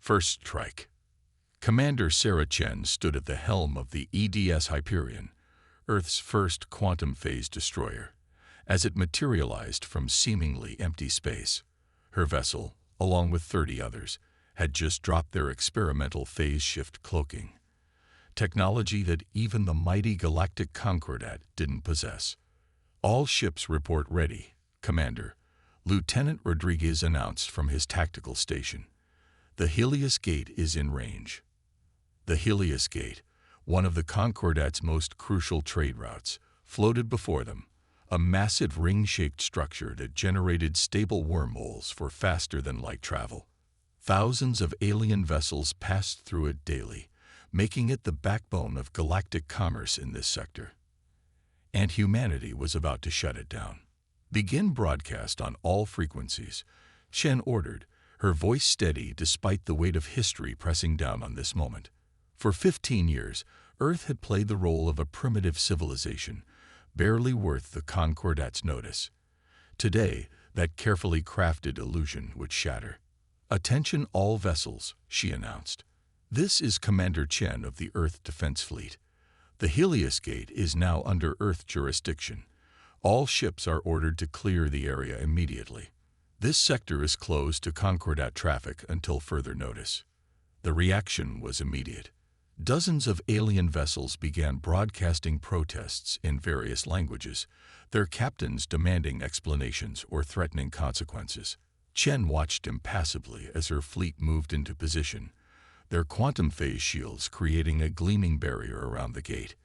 First strike. Commander Sarah Chen stood at the helm of the EDS Hyperion, Earth's first quantum phase destroyer, as it materialized from seemingly empty space. Her vessel, along with 30 others, had just dropped their experimental phase shift cloaking, technology that even the mighty Galactic Concordat didn't possess. "All ships report ready, Commander," Lieutenant Rodriguez announced from his tactical station. "The Helios Gate is in range." The Helios Gate, one of the Concordat's most crucial trade routes, floated before them, a massive ring-shaped structure that generated stable wormholes for faster-than-light travel. Thousands of alien vessels passed through it daily, making it the backbone of galactic commerce in this sector. And humanity was about to shut it down. "Begin broadcast on all frequencies," Chen ordered, her voice steady despite the weight of history pressing down on this moment. For 15 years, Earth had played the role of a primitive civilization, barely worth the Concordat's notice. Today, that carefully crafted illusion would shatter. "Attention all vessels," she announced. "This is Commander Chen of the Earth Defense Fleet. The Helios Gate is now under Earth jurisdiction. All ships are ordered to clear the area immediately. This sector is closed to Concordat traffic until further notice." The reaction was immediate. Dozens of alien vessels began broadcasting protests in various languages, their captains demanding explanations or threatening consequences. Chen watched impassively as her fleet moved into position, their quantum phase shields creating a gleaming barrier around the gate.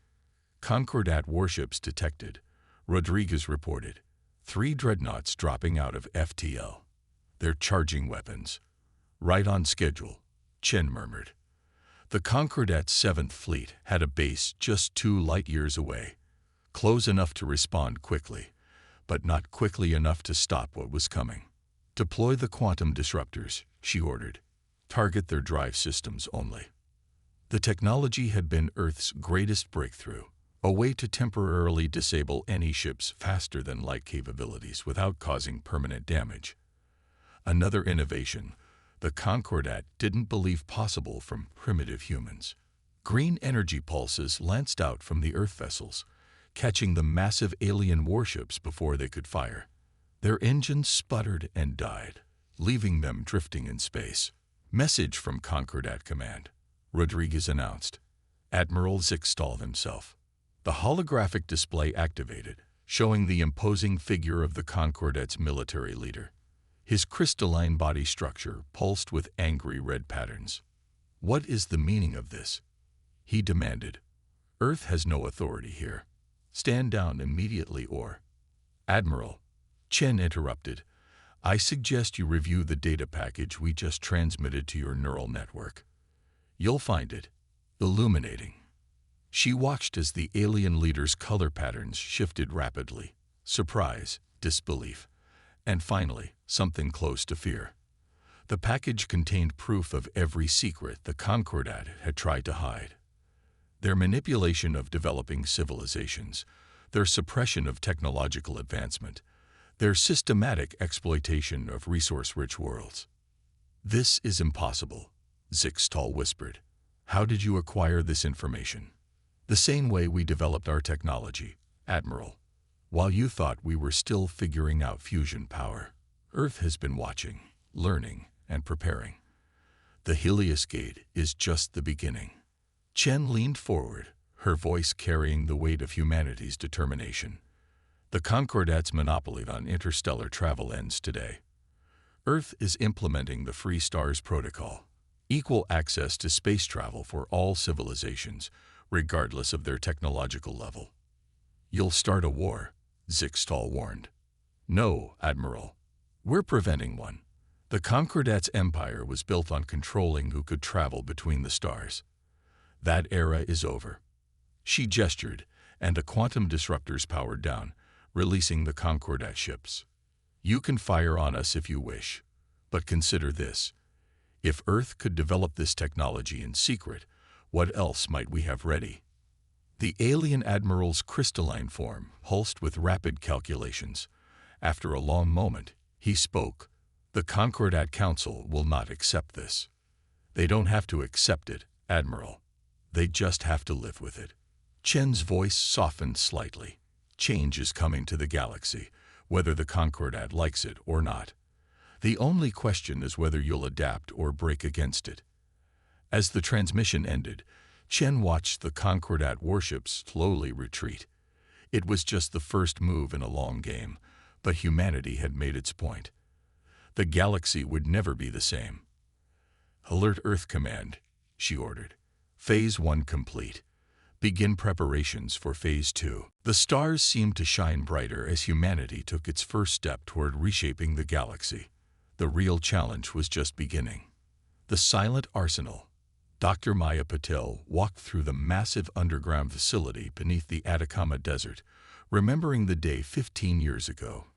"Concordat warships detected," Rodriguez reported. 3 dreadnoughts dropping out of FTL. "They're charging weapons." "Right on schedule," Chen murmured. The Concordat's 7th Fleet had a base just 2 light-years away, close enough to respond quickly, but not quickly enough to stop what was coming. "Deploy the quantum disruptors," she ordered. "Target their drive systems only." The technology had been Earth's greatest breakthrough, a way to temporarily disable any ship's faster-than-light capabilities without causing permanent damage. Another innovation the Concordat didn't believe possible from primitive humans. Green energy pulses lanced out from the Earth vessels, catching the massive alien warships before they could fire. Their engines sputtered and died, leaving them drifting in space. "Message from Concordat Command," Rodriguez announced. Admiral Zixtal himself. The holographic display activated, showing the imposing figure of the Concordat's military leader. His crystalline body structure pulsed with angry red patterns. "What is the meaning of this?" he demanded. "Earth has no authority here. Stand down immediately or—" "Admiral," Chen interrupted, "I suggest you review the data package we just transmitted to your neural network. You'll find it illuminating." She watched as the alien leader's color patterns shifted rapidly: surprise, disbelief, and finally, something close to fear. The package contained proof of every secret the Concordat had tried to hide. Their manipulation of developing civilizations, their suppression of technological advancement, their systematic exploitation of resource-rich worlds. "This is impossible," Zixtal whispered. "How did you acquire this information?" "The same way we developed our technology, Admiral. While you thought we were still figuring out fusion power, Earth has been watching, learning, and preparing. The Helios Gate is just the beginning." Chen leaned forward, her voice carrying the weight of humanity's determination. "The Concordat's monopoly on interstellar travel ends today. Earth is implementing the Free Stars Protocol, equal access to space travel for all civilizations, regardless of their technological level." "You'll start a war," Zixtal warned. "No, Admiral. We're preventing one. The Concordat's empire was built on controlling who could travel between the stars. That era is over." She gestured, and the quantum disruptors powered down, releasing the Concordat ships. "You can fire on us if you wish, but consider this. If Earth could develop this technology in secret, what else might we have ready?" The alien admiral's crystalline form pulsed with rapid calculations. After a long moment, he spoke. "The Concordat Council will not accept this. They don't have to accept it, Admiral. They just have to live with it. Chen's voice softened slightly. Change is coming to the galaxy, whether the Concordat likes it or not. The only question is whether you'll adapt or break against it. As the transmission ended, Chen watched the Concordat warships slowly retreat. It was just the first move in a long game, but humanity had made its point. The galaxy would never be the same. "Alert Earth Command," she ordered. "Phase 1 complete. Begin preparations for Phase 2. The stars seemed to shine brighter as humanity took its first step toward reshaping the galaxy. The real challenge was just beginning. The silent arsenal. Dr. Maya Patel walked through the massive underground facility beneath the Atacama Desert, remembering the day 15 years ago,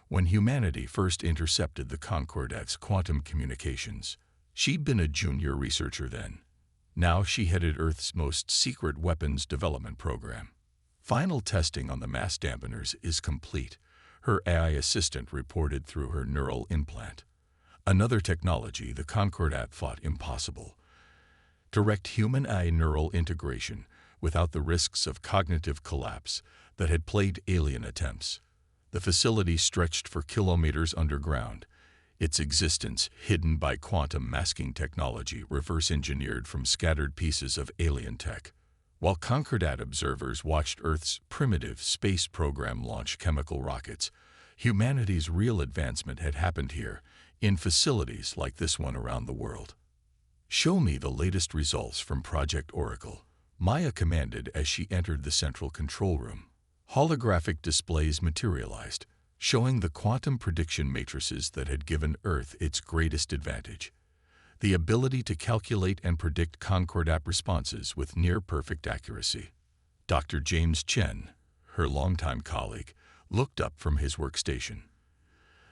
when humanity first intercepted the Concordat's quantum communications. She'd been a junior researcher then. Now she headed Earth's most secret weapons development program. Final testing on the mass dampeners is complete, her AI assistant reported through her neural implant. Another technology the Concordat thought impossible. Direct human-AI neural integration without the risks of cognitive collapse that had plagued alien attempts. The facility stretched for kilometers underground, its existence hidden by quantum masking technology reverse-engineered from scattered pieces of alien tech. While Concordat observers watched Earth's primitive space program launch chemical rockets, humanity's real advancement had happened here, in facilities like this one around the world. "Show me the latest results from Project Oracle," Maya commanded as she entered the central control room. Holographic displays materialized, showing the quantum prediction matrices that had given Earth its greatest advantage. The ability to calculate and predict Concordat responses with near-perfect accuracy. Dr. James Chen, her longtime colleague, looked up from his workstation.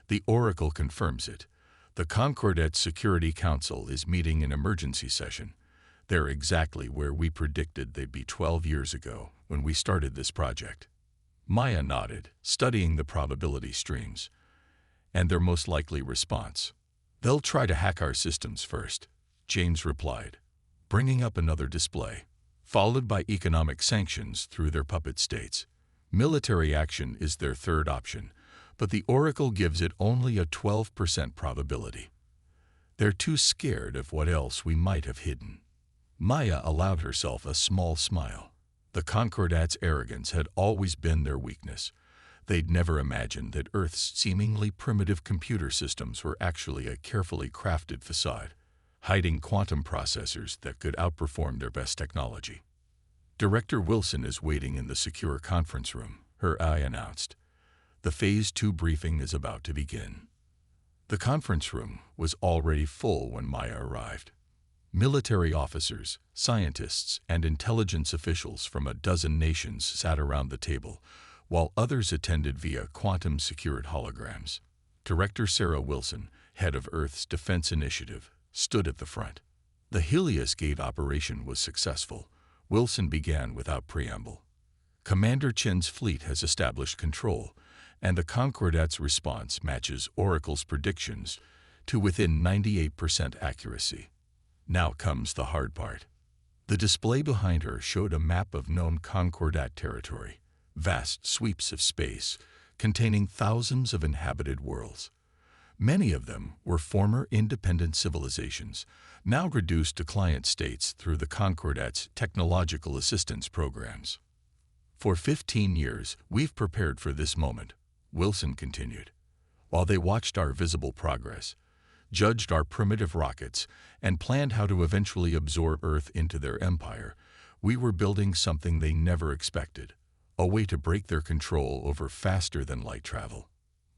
"The Oracle confirms it. The Concordat Security Council is meeting an emergency session. They're exactly where we predicted they'd be 12 years ago when we started this project." Maya nodded, studying the probability streams. "And their most likely response? They'll try to hack our systems first," James replied, bringing up another display, followed by economic sanctions through their puppet states. Military action is their third option, but the Oracle gives it only a 12% probability. They're too scared of what else we might have hidden. Maya allowed herself a small smile. The Concordat's arrogance had always been their weakness. They'd never imagined that Earth's seemingly primitive computer systems were actually a carefully crafted facade, hiding quantum processors that could outperform their best technology. "Director Wilson is waiting in the secure conference room," her eye announced. "The Phase 2 briefing is about to begin." The conference room was already full when Maya arrived. Military officers, scientists, and intelligence officials from a dozen nations sat around the table, while others attended via quantum-secured holograms. Director Sarah Wilson, head of Earth's Defense Initiative, stood at the front. The Helios Gate operation was successful. Wilson began without preamble. "Commander Chen's fleet has established control, and the Concordat's response matches Oracle's predictions to within 98% accuracy. Now comes the hard part." The display behind her showed a map of known Concordat territory, vast sweeps of space containing thousands of inhabited worlds. Many of them were former independent civilizations, now reduced to client states through the Concordat's technological assistance programs. "For 15 years, we've prepared for this moment," Wilson continued. "While they watched our visible progress, judged our primitive rockets, and planned how to eventually absorb Earth into their empire, we were building something they never expected, a way to break their control over faster-than-light travel."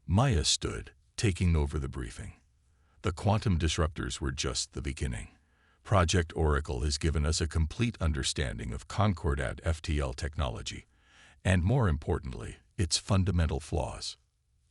Maya stood, taking over the briefing. "The quantum disruptors were just the beginning. Project Oracle has given us a complete understanding of Concordat FTL technology, and more importantly, its fundamental flaws."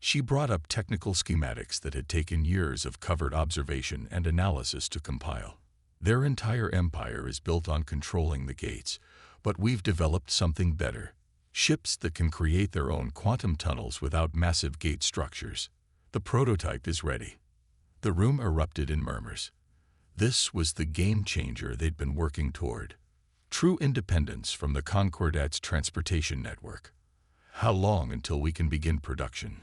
She brought up technical schematics that had taken years of covert observation and analysis to compile. "Their entire empire is built on controlling the gates, but we've developed something better. Ships that can create their own quantum tunnels without massive gate structures. The prototype is ready." The room erupted in murmurs. This was the game changer they'd been working toward. True independence from the Concordat's transportation network. How long until we can begin production?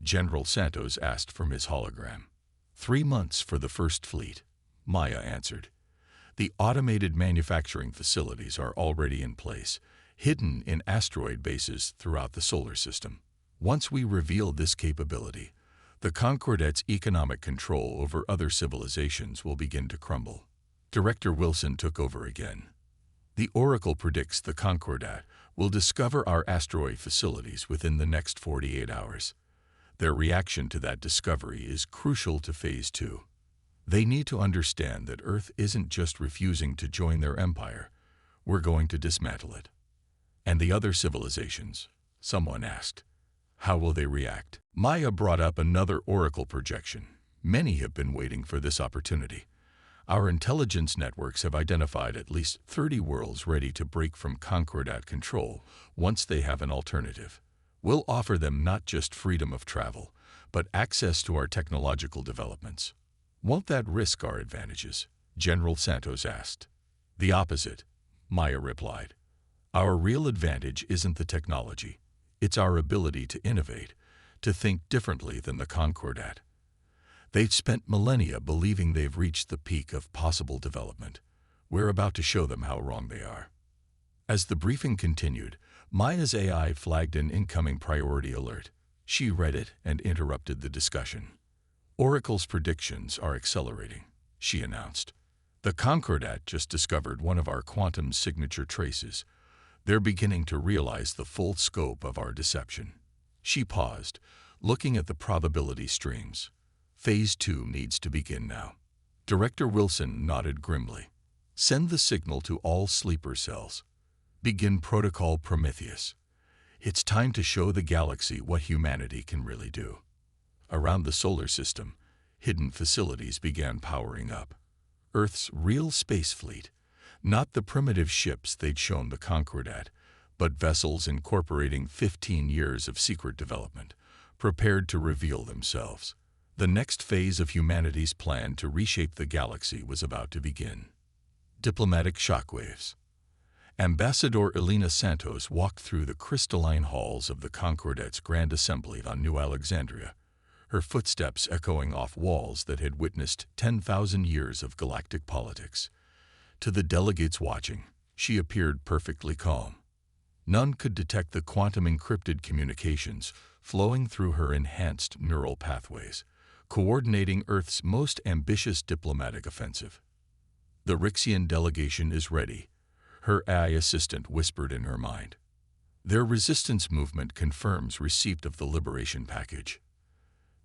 General Santos asked from his hologram. 3 months for the first fleet, Maya answered. The automated manufacturing facilities are already in place, hidden in asteroid bases throughout the solar system. Once we reveal this capability, the Concordat's economic control over other civilizations will begin to crumble. Director Wilson took over again. The Oracle predicts the Concordat will discover our asteroid facilities within the next 48 hours. Their reaction to that discovery is crucial to Phase 2. They need to understand that Earth isn't just refusing to join their empire. We're going to dismantle it. And the other civilizations? Someone asked. How will they react? Maya brought up another Oracle projection. Many have been waiting for this opportunity. Our intelligence networks have identified at least 30 worlds ready to break from Concordat control once they have an alternative. We'll offer them not just freedom of travel, but access to our technological developments. Won't that risk our advantages? General Santos asked. The opposite, Maya replied. Our real advantage isn't the technology. It's our ability to innovate, to think differently than the Concordat. They've spent millennia believing they've reached the peak of possible development. We're about to show them how wrong they are. As the briefing continued, Maya's AI flagged an incoming priority alert. She read it and interrupted the discussion. Oracle's predictions are accelerating, she announced. The Concordat just discovered one of our quantum signature traces. They're beginning to realize the full scope of our deception. She paused, looking at the probability streams. Phase 2 needs to begin now. Director Wilson nodded grimly. Send the signal to all sleeper cells. Begin Protocol Prometheus. It's time to show the galaxy what humanity can really do. Around the solar system, hidden facilities began powering up. Earth's real space fleet, not the primitive ships they'd shown the Concordat, but vessels incorporating 15 years of secret development, prepared to reveal themselves. The next phase of humanity's plan to reshape the galaxy was about to begin. Diplomatic shockwaves. Ambassador Elena Santos walked through the crystalline halls of the Concordat's Grand Assembly on New Alexandria, her footsteps echoing off walls that had witnessed 10,000 years of galactic politics. To the delegates watching, she appeared perfectly calm. None could detect the quantum-encrypted communications flowing through her enhanced neural pathways, coordinating Earth's most ambitious diplomatic offensive. The Rixian delegation is ready, her AI assistant whispered in her mind. Their resistance movement confirms receipt of the liberation package.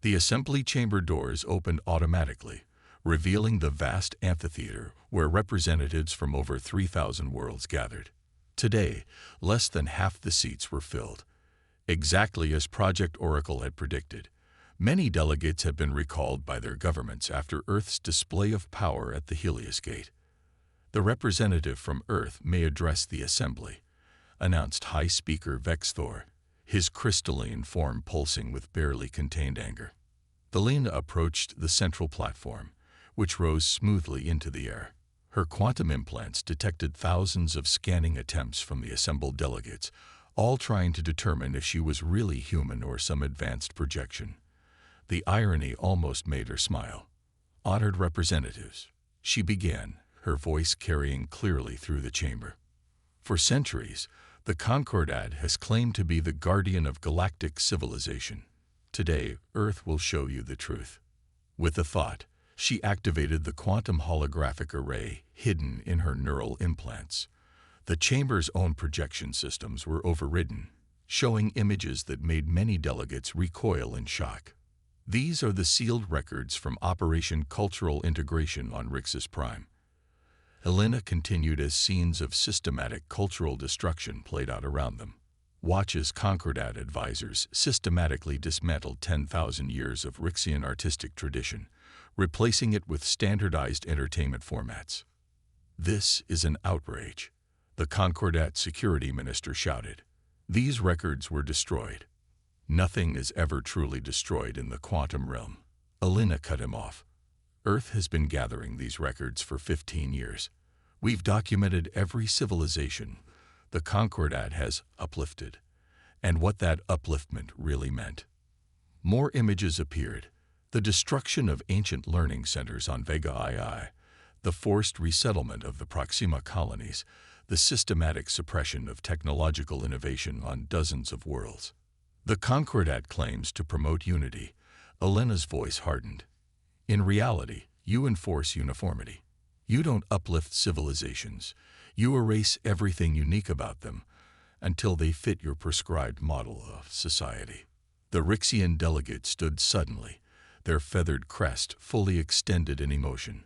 The assembly chamber doors opened automatically, revealing the vast amphitheater where representatives from over 3,000 worlds gathered. Today, less than half the seats were filled. Exactly as Project Oracle had predicted, many delegates had been recalled by their governments after Earth's display of power at the Helios Gate. The representative from Earth may address the assembly, announced High Speaker Vexthor, his crystalline form pulsing with barely contained anger. Belina approached the central platform, which rose smoothly into the air. Her quantum implants detected thousands of scanning attempts from the assembled delegates, all trying to determine if she was really human or some advanced projection. The irony almost made her smile. Honored representatives, she began, her voice carrying clearly through the chamber. For centuries, the Concordat has claimed to be the guardian of galactic civilization. Today, Earth will show you the truth. With a thought, she activated the quantum holographic array hidden in her neural implants. The chamber's own projection systems were overridden, showing images that made many delegates recoil in shock. These are the sealed records from Operation Cultural Integration on Rixus Prime. Helena continued as scenes of systematic cultural destruction played out around them. Watch as Concordat advisors systematically dismantled 10,000 years of Rixian artistic tradition, replacing it with standardized entertainment formats. This is an outrage, the Concordat security minister shouted. These records were destroyed. Nothing is ever truly destroyed in the quantum realm. Elena cut him off. Earth has been gathering these records for 15 years. We've documented every civilization the Concordat has uplifted, and what that upliftment really meant. More images appeared. The destruction of ancient learning centers on Vega II, the forced resettlement of the Proxima colonies, the systematic suppression of technological innovation on dozens of worlds. The Concordat claims to promote unity. Elena's voice hardened. In reality, you enforce uniformity. You don't uplift civilizations. You erase everything unique about them until they fit your prescribed model of society. The Rixian delegate stood suddenly, their feathered crest fully extended in emotion.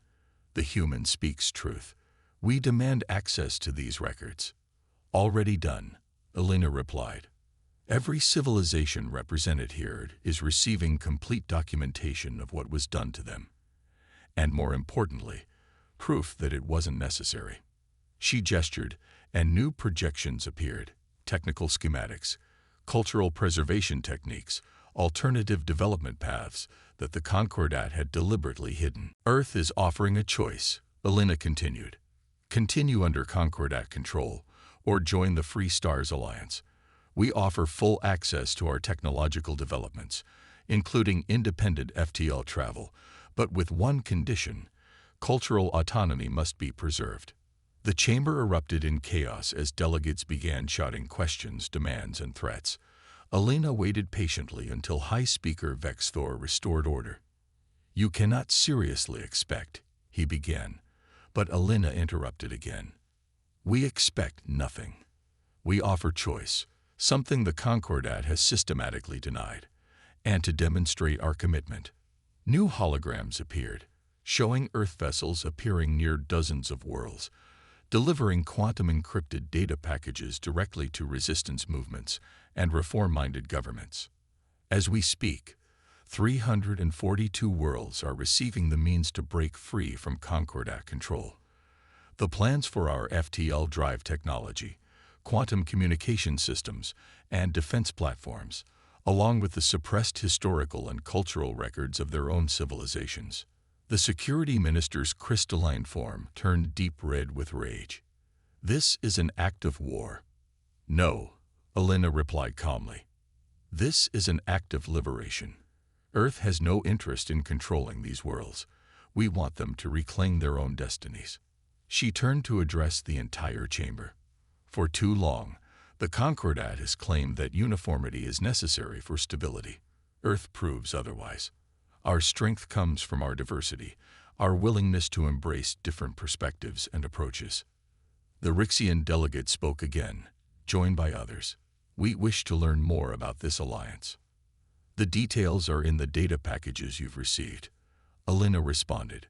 The human speaks truth. We demand access to these records. Already done, Elena replied. Every civilization represented here is receiving complete documentation of what was done to them. And more importantly, proof that it wasn't necessary. She gestured, and new projections appeared, technical schematics, cultural preservation techniques, alternative development paths that the Concordat had deliberately hidden. Earth is offering a choice, Elena continued. Continue under Concordat control, or join the Free Stars Alliance. We offer full access to our technological developments, including independent FTL travel, but with one condition: cultural autonomy must be preserved. The chamber erupted in chaos as delegates began shouting questions, demands, and threats. Elena waited patiently until High Speaker Vex Thor restored order. You cannot seriously expect, he began, but Elena interrupted again. We expect nothing. We offer choice, something the Concordat has systematically denied, and to demonstrate our commitment. New holograms appeared, showing Earth vessels appearing near dozens of worlds, delivering quantum-encrypted data packages directly to resistance movements and reform-minded governments. As we speak, 342 worlds are receiving the means to break free from Concordat control. The plans for our FTL drive technology, quantum communication systems, and defense platforms, along with the suppressed historical and cultural records of their own civilizations. The security minister's crystalline form turned deep red with rage. This is an act of war. No, Elena replied calmly. This is an act of liberation. Earth has no interest in controlling these worlds. We want them to reclaim their own destinies. She turned to address the entire chamber. For too long, the Concordat has claimed that uniformity is necessary for stability. Earth proves otherwise. Our strength comes from our diversity, our willingness to embrace different perspectives and approaches. The Rixian delegate spoke again, joined by others. We wish to learn more about this alliance. The details are in the data packages you've received, Elena responded,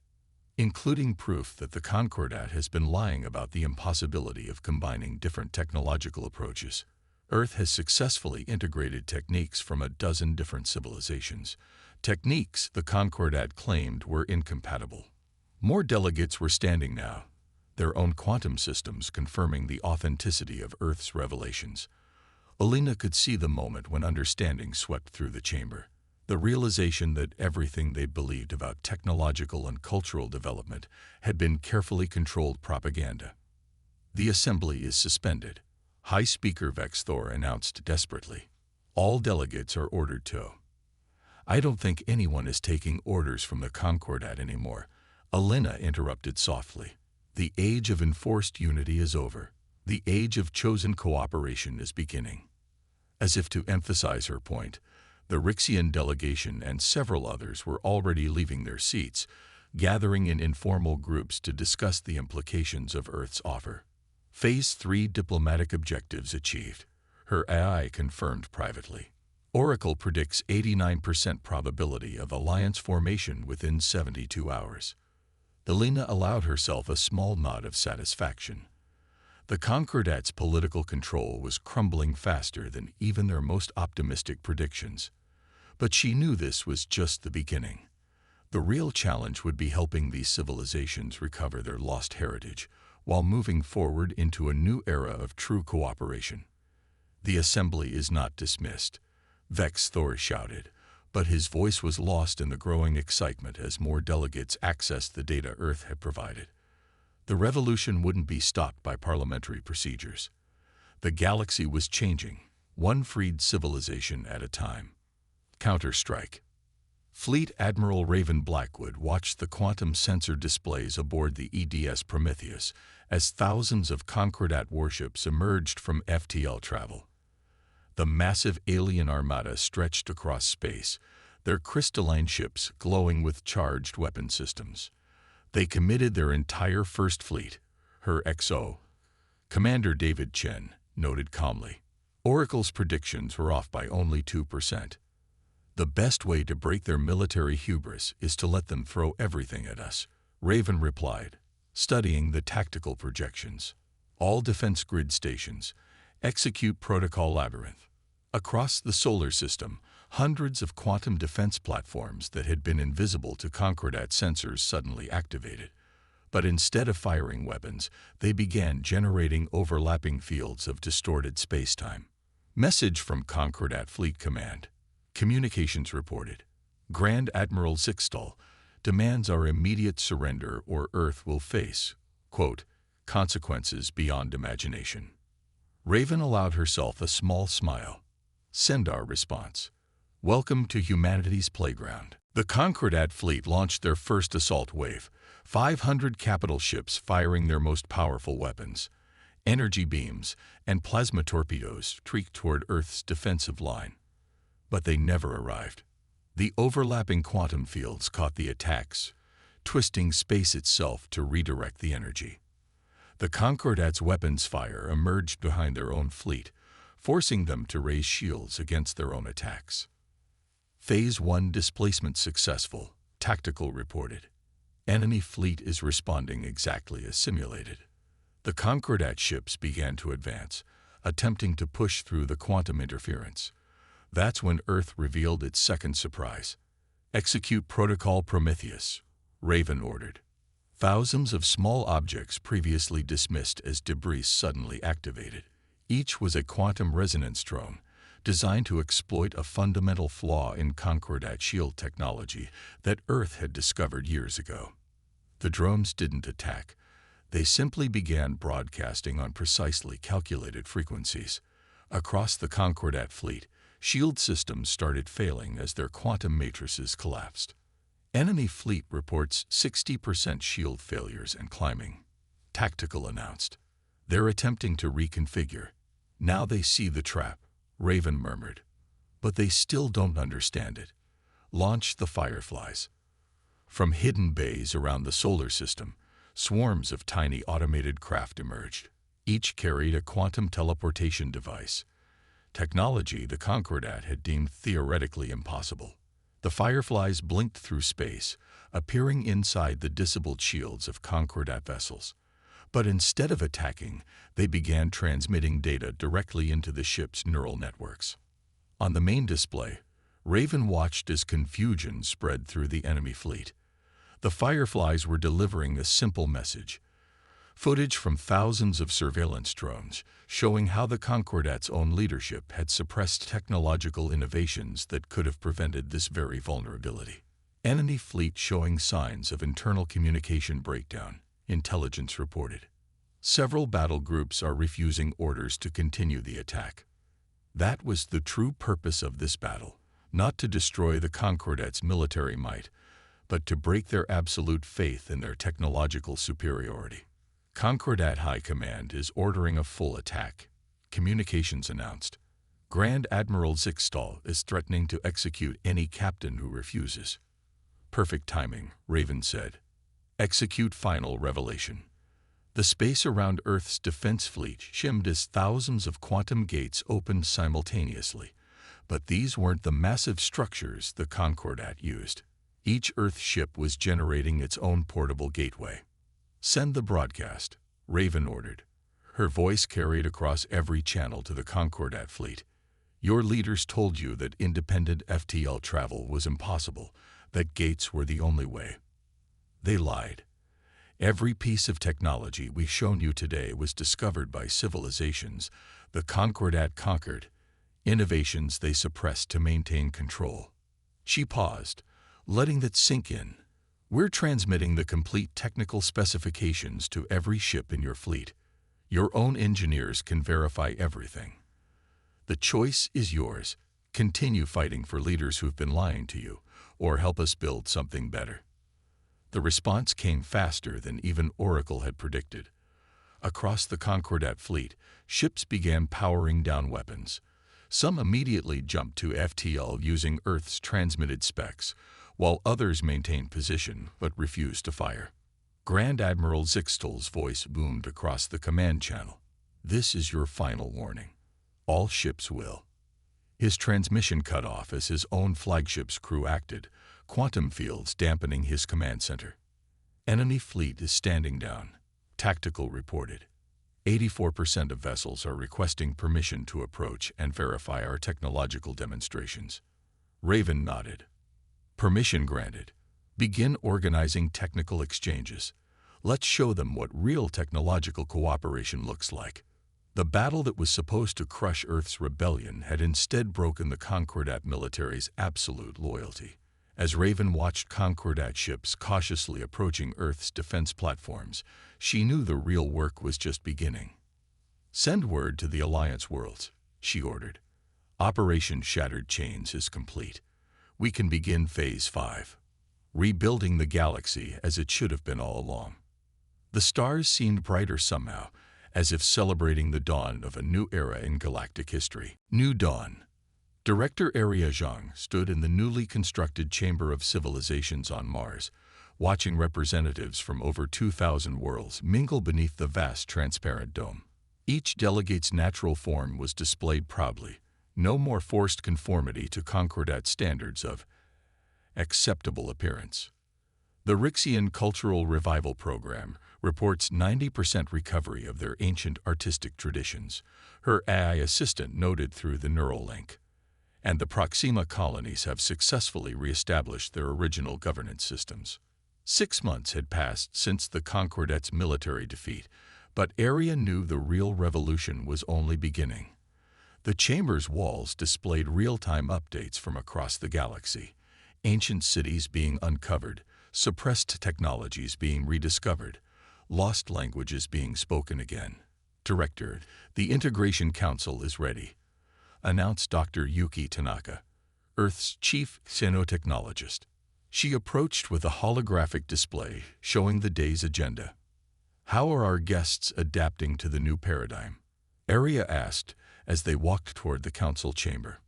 including proof that the Concordat has been lying about the impossibility of combining different technological approaches. Earth has successfully integrated techniques from a dozen different civilizations, techniques the Concordat claimed were incompatible. More delegates were standing now, their own quantum systems confirming the authenticity of Earth's revelations. Elena could see the moment when understanding swept through the chamber, the realization that everything they believed about technological and cultural development had been carefully controlled propaganda. The assembly is suspended, High Speaker Vex Thor announced desperately. All delegates are ordered to. I don't think anyone is taking orders from the Concordat anymore, Elena interrupted softly. The age of enforced unity is over. The age of chosen cooperation is beginning. As if to emphasize her point, the Rixian delegation and several others were already leaving their seats, gathering in informal groups to discuss the implications of Earth's offer. Phase 3 diplomatic objectives achieved, her AI confirmed privately. Oracle predicts 89% probability of alliance formation within 72 hours. Elena allowed herself a small nod of satisfaction. The Concordat's political control was crumbling faster than even their most optimistic predictions. But she knew this was just the beginning. The real challenge would be helping these civilizations recover their lost heritage while moving forward into a new era of true cooperation. The assembly is not dismissed, Vex Thor shouted, But his voice was lost in the growing excitement as more delegates accessed the data Earth had provided. The revolution wouldn't be stopped by parliamentary procedures. The galaxy was changing, one freed civilization at a time. Counter-strike. Fleet Admiral Raven Blackwood watched the quantum sensor displays aboard the EDS Prometheus as thousands of Concordat warships emerged from FTL travel. The massive alien armada stretched across space, their crystalline ships glowing with charged weapon systems. They committed their entire First Fleet, her XO. Commander David Chen noted calmly. Oracle's predictions were off by only 2%. The best way to break their military hubris is to let them throw everything at us, Raven replied, studying the tactical projections. All defense grid stations, execute protocol labyrinth. Across the solar system, hundreds of quantum defense platforms that had been invisible to Concordat sensors suddenly activated. But instead of firing weapons, they began generating overlapping fields of distorted spacetime. Message from Concordat Fleet Command. Communications reported. Grand Admiral Zixtal demands our immediate surrender or Earth will face, quote, consequences beyond imagination. Raven allowed herself a small smile. Send our response. Welcome to humanity's playground. The Concordat fleet launched their first assault wave, 500 capital ships firing their most powerful weapons. Energy beams and plasma torpedoes streaked toward Earth's defensive line. But they never arrived. The overlapping quantum fields caught the attacks, twisting space itself to redirect the energy. The Concordat's weapons fire emerged behind their own fleet, forcing them to raise shields against their own attacks. Phase 1 displacement successful, Tactical reported. Enemy fleet is responding exactly as simulated. The Concordat ships began to advance, attempting to push through the quantum interference. That's when Earth revealed its second surprise. Execute Protocol Prometheus, Raven ordered. Thousands of small objects previously dismissed as debris suddenly activated. Each was a quantum resonance drone, designed to exploit a fundamental flaw in Concordat shield technology that Earth had discovered years ago. The drones didn't attack. They simply began broadcasting on precisely calculated frequencies. Across the Concordat fleet, shield systems started failing as their quantum matrices collapsed. Enemy fleet reports 60% shield failures and climbing. Tactical announced. They're attempting to reconfigure. Now they see the trap, Raven murmured. But they still don't understand it. Launch the Fireflies. From hidden bays around the solar system, swarms of tiny automated craft emerged. Each carried a quantum teleportation device. Technology the Concordat had deemed theoretically impossible. The Fireflies blinked through space, appearing inside the disabled shields of Concordat vessels. But instead of attacking, they began transmitting data directly into the ship's neural networks. On the main display, Raven watched as confusion spread through the enemy fleet. The Fireflies were delivering a simple message. Footage from thousands of surveillance drones showing how the Concordat's own leadership had suppressed technological innovations that could have prevented this very vulnerability. Enemy fleet showing signs of internal communication breakdown, intelligence reported. Several battle groups are refusing orders to continue the attack. That was the true purpose of this battle, not to destroy the Concordat's military might, but to break their absolute faith in their technological superiority. Concordat High Command is ordering a full attack, communications announced. Grand Admiral Zixtal is threatening to execute any captain who refuses. Perfect timing, Raven said. Execute final revelation. The space around Earth's defense fleet shimmed as thousands of quantum gates opened simultaneously, but these weren't the massive structures the Concordat used. Each Earth ship was generating its own portable gateway. Send the broadcast, Raven ordered. Her voice carried across every channel to the Concordat fleet. Your leaders told you that independent FTL travel was impossible, that gates were the only way. They lied. Every piece of technology we've shown you today was discovered by civilizations the Concordat conquered, innovations they suppressed to maintain control. She paused, letting that sink in. We're transmitting the complete technical specifications to every ship in your fleet. Your own engineers can verify everything. The choice is yours. Continue fighting for leaders who've been lying to you, or help us build something better. The response came faster than even Oracle had predicted. Across the Concordat fleet, ships began powering down weapons. Some immediately jumped to FTL using Earth's transmitted specs, while others maintained position but refused to fire. Grand Admiral Zixtel's voice boomed across the command channel. "This is your final warning. All ships will." His transmission cut off as his own flagship's crew acted, quantum fields dampening his command center. "Enemy fleet is standing down," Tactical reported. 84% of vessels are requesting permission to approach and verify our technological demonstrations. Raven nodded. "Permission granted. Begin organizing technical exchanges. Let's show them what real technological cooperation looks like." The battle that was supposed to crush Earth's rebellion had instead broken the Concordat military's absolute loyalty. As Raven watched Concordat ships cautiously approaching Earth's defense platforms, she knew the real work was just beginning. "Send word to the Alliance worlds," she ordered. "Operation Shattered Chains is complete. We can begin Phase 5. Rebuilding the galaxy as it should have been all along." The stars seemed brighter somehow, as if celebrating the dawn of a new era in galactic history. New Dawn. Director Area Zhang stood in the newly constructed Chamber of Civilizations on Mars, watching representatives from over 2,000 worlds mingle beneath the vast transparent dome. Each delegate's natural form was displayed proudly. No more forced conformity to Concordat standards of acceptable appearance. The Rixian Cultural Revival Program reports 90% recovery of their ancient artistic traditions, her AI assistant noted through the neural link. And the Proxima colonies have successfully reestablished their original governance systems. 6 months had passed since the Concordat's military defeat, but Area knew the real revolution was only beginning. The chamber's walls displayed real-time updates from across the galaxy, ancient cities being uncovered, suppressed technologies being rediscovered, lost languages being spoken again. "Director, the Integration Council is ready," announced Dr. Yuki Tanaka, Earth's chief xenotechnologist. She approached with a holographic display showing the day's agenda. "How are our guests adapting to the new paradigm?" Area asked as they walked toward the council chamber.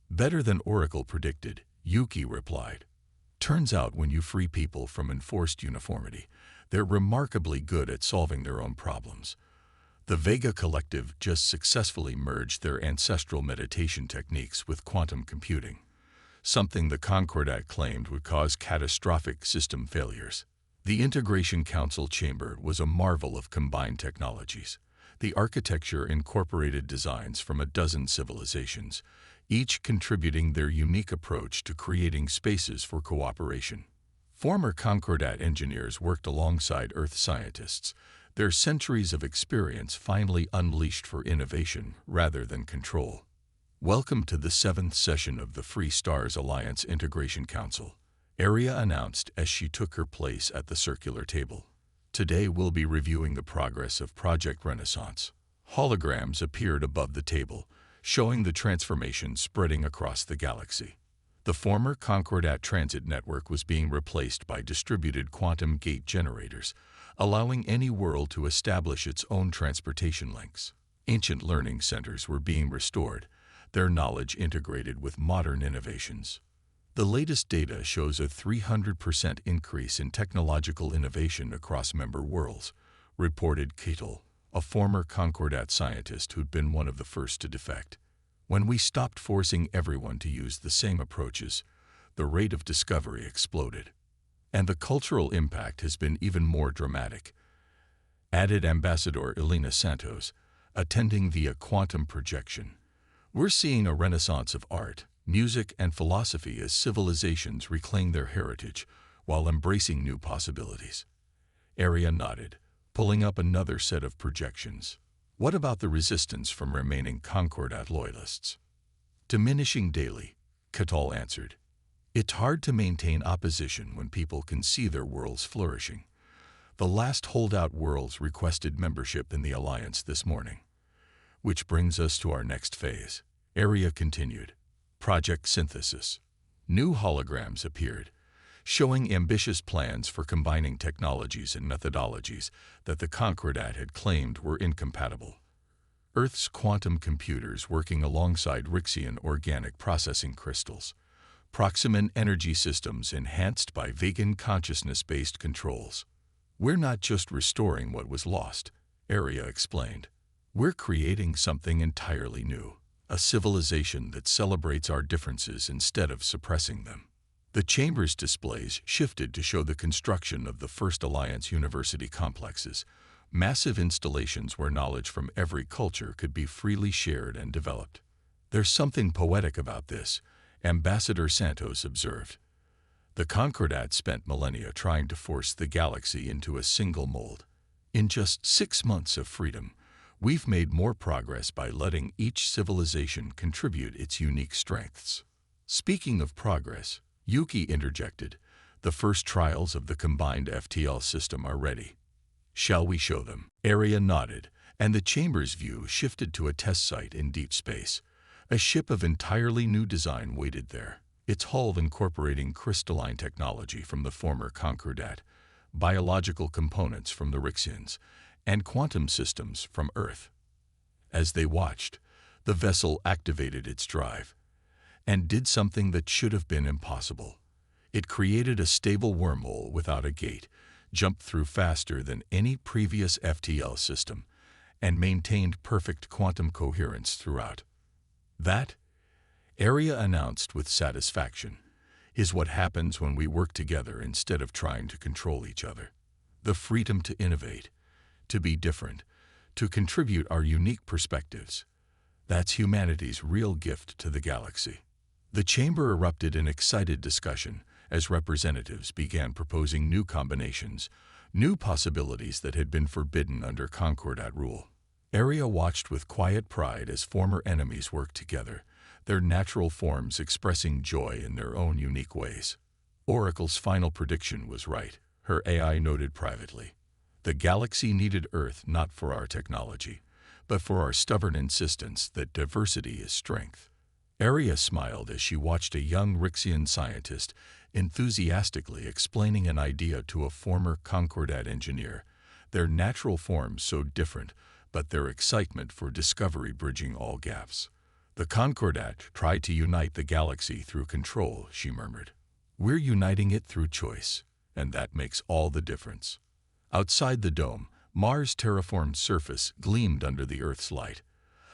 "Better than Oracle predicted," Yuki replied. "Turns out when you free people from enforced uniformity, they're remarkably good at solving their own problems. The Vega Collective just successfully merged their ancestral meditation techniques with quantum computing, something the Concordat claimed would cause catastrophic system failures. The Integration Council chamber was a marvel of combined technologies. The architecture incorporated designs from a dozen civilizations, each contributing their unique approach to creating spaces for cooperation. Former Concordat engineers worked alongside Earth scientists, their centuries of experience finally unleashed for innovation rather than control. "Welcome to the 7th session of the Free Stars Alliance Integration Council," Area announced as she took her place at the circular table. "Today we'll be reviewing the progress of Project Renaissance." Holograms appeared above the table, showing the transformation spreading across the galaxy. The former Concordat transit network was being replaced by distributed quantum gate generators, allowing any world to establish its own transportation links. Ancient learning centers were being restored, their knowledge integrated with modern innovations. The latest data shows a 300% increase in technological innovation across member worlds, reported Ketel, a former Concordat scientist who'd been one of the first to defect. "When we stopped forcing everyone to use the same approaches, the rate of discovery exploded. And the cultural impact has been even more dramatic," added Ambassador Elena Santos, attending via quantum projection. "We're seeing a renaissance of art, music, and philosophy as civilizations reclaim their heritage while embracing new possibilities." Area nodded, pulling up another set of projections. "What about the resistance from remaining Concordat loyalists?" "Diminishing daily," Catal answered. It's hard to maintain opposition when people can see their worlds flourishing. The last holdout worlds requested membership in the Alliance this morning. Which brings us to our next phase. Area continued. Project Synthesis. New holograms appeared, showing ambitious plans for combining technologies and methodologies that the Concordat had claimed were incompatible. Earth's quantum computers working alongside Rixian organic processing crystals. Proximan energy systems enhanced by vegan consciousness-based controls. We're not just restoring what was lost, Area explained. We're creating something entirely new, a civilization that celebrates our differences instead of suppressing them. The chamber's displays shifted to show the construction of the first Alliance university complexes, massive installations where knowledge from every culture could be freely shared and developed. There's something poetic about this, Ambassador Santos observed. The Concordat spent millennia trying to force the galaxy into a single mold. In just 6 months of freedom, we've made more progress by letting each civilization contribute its unique strengths. Speaking of progress, Yuki interjected, the first trials of the combined FTL system are ready. Shall we show them? Area nodded, and the chamber's view shifted to a test site in deep space. A ship of entirely new design waited there, its hull incorporating crystalline technology from the former Concordat, biological components from the Rixians, and quantum systems from Earth. As they watched, the vessel activated its drive and did something that should have been impossible. It created a stable wormhole without a gate, jumped through faster than any previous FTL system, and maintained perfect quantum coherence throughout. That, Area announced with satisfaction, is what happens when we work together instead of trying to control each other. The freedom to innovate, to be different, to contribute our unique perspectives. That's humanity's real gift to the galaxy. The chamber erupted in excited discussion as representatives began proposing new combinations, new possibilities that had been forbidden under Concordat rule. Area watched with quiet pride as former enemies worked together, their natural forms expressing joy in their own unique ways. Oracle's final prediction was right, her AI noted privately. The galaxy needed Earth not for our technology, but for our stubborn insistence that diversity is strength. Area smiled as she watched a young Rixian scientist enthusiastically explaining an idea to a former Concordat engineer, their natural forms so different, but their excitement for discovery bridging all gaps. The Concordat tried to unite the galaxy through control, she murmured. We're uniting it through choice, and that makes all the difference. Outside the dome, Mars' terraformed surface gleamed under the Earth's light,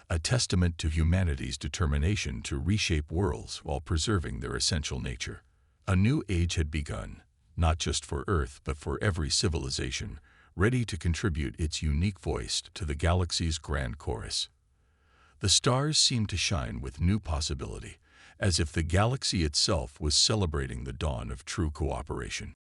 a testament to humanity's determination to reshape worlds while preserving their essential nature. A new age had begun, not just for Earth but for every civilization, ready to contribute its unique voice to the galaxy's grand chorus. The stars seemed to shine with new possibility, as if the galaxy itself was celebrating the dawn of true cooperation.